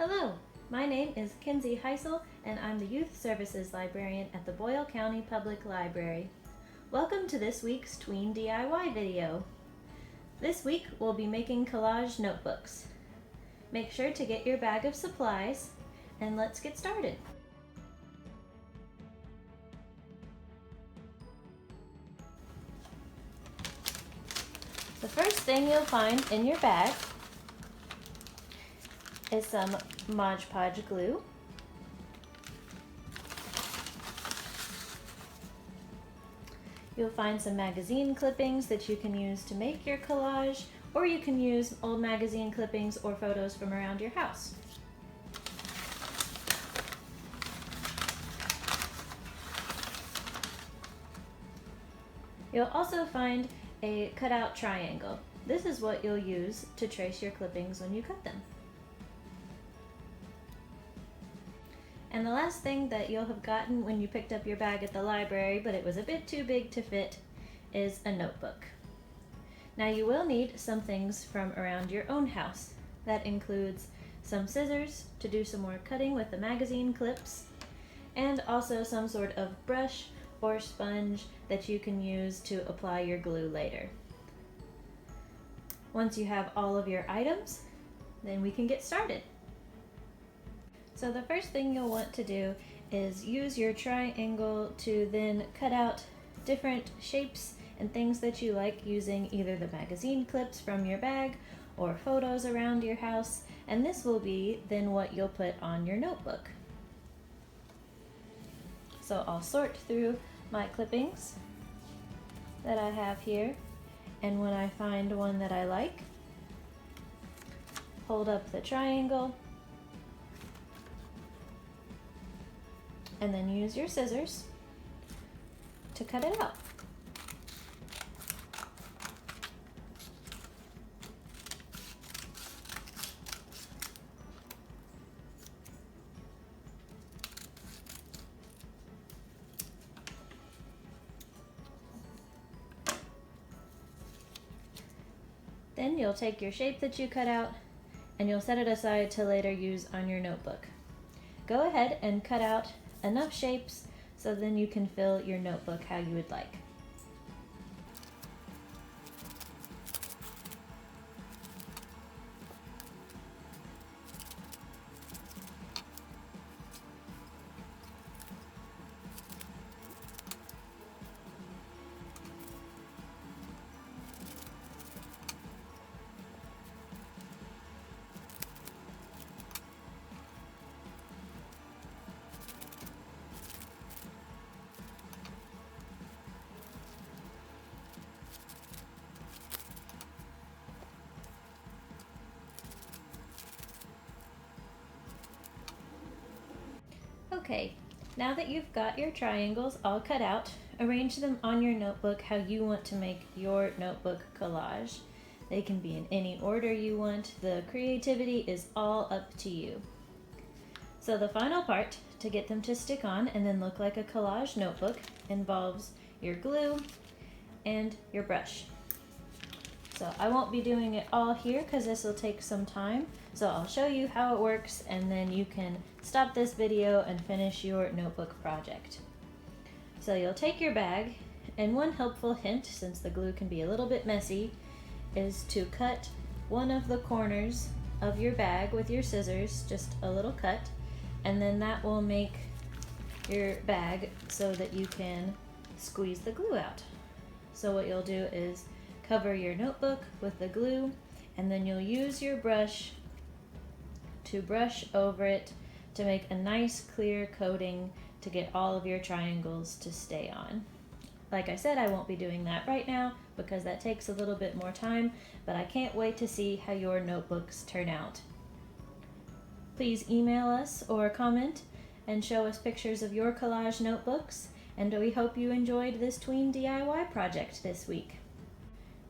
Hello, my name is Kinsey Heisel and I'm the Youth Services Librarian at the Boyle County Public Library. Welcome to this week's Tween DIY video. This week we'll be making collage notebooks. Make sure to get your bag of supplies and let's get started. The first thing you'll find in your bag is some Mod Podge glue, you'll find some magazine clippings that you can use to make your collage, or you can use old magazine clippings or photos from around your house. You'll also find a cutout triangle. This is what you'll use to trace your clippings when you cut them. And the last thing that you'll have gotten when you picked up your bag at the library, but it was a bit too big to fit, is a notebook. Now you will need some things from around your own house. That includes some scissors to do some more cutting with the magazine clips, and also some sort of brush or sponge that you can use to apply your glue later. Once you have all of your items, then we can get started. So the first thing you'll want to do is use your triangle to then cut out different shapes and things that you like using either the magazine clips from your bag or photos around your house, and this will be then what you'll put on your notebook. So I'll sort through my clippings that I have here, and when I find one that I like, hold up the triangle and then use your scissors to cut it out. Then you'll take your shape that you cut out and you'll set it aside to later use on your notebook. Go ahead and cut out enough shapes so then you can fill your notebook how you would like. Okay, now that you've got your triangles all cut out, arrange them on your notebook how you want to make your notebook collage. They can be in any order you want. The creativity is all up to you. So the final part to get them to stick on and then look like a collage notebook involves your glue and your brush. So I won't be doing it all here because this will take some time. So I'll show you how it works and then you can stop this video and finish your notebook project. So you'll take your bag, and one helpful hint, since the glue can be a little bit messy, is to cut one of the corners of your bag with your scissors, just a little cut, and then that will make your bag so that you can squeeze the glue out. So what you'll do is cover your notebook with the glue, and then you'll use your brush to brush over it to make a nice clear coating to get all of your triangles to stay on. Like I said, I won't be doing that right now because that takes a little bit more time, but I can't wait to see how your notebooks turn out. Please email us or comment and show us pictures of your collage notebooks, and we hope you enjoyed this Tween DIY project this week.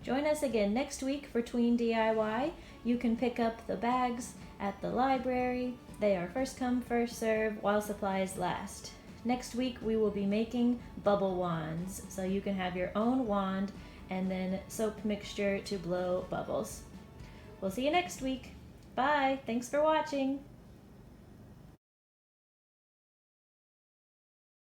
Join us again next week for Tween DIY. You can pick up the bags at the library. They are first come, first serve while supplies last. Next week we will be making bubble wands, so you can have your own wand and then soap mixture to blow bubbles. We'll see you next week. Bye! Thanks for watching!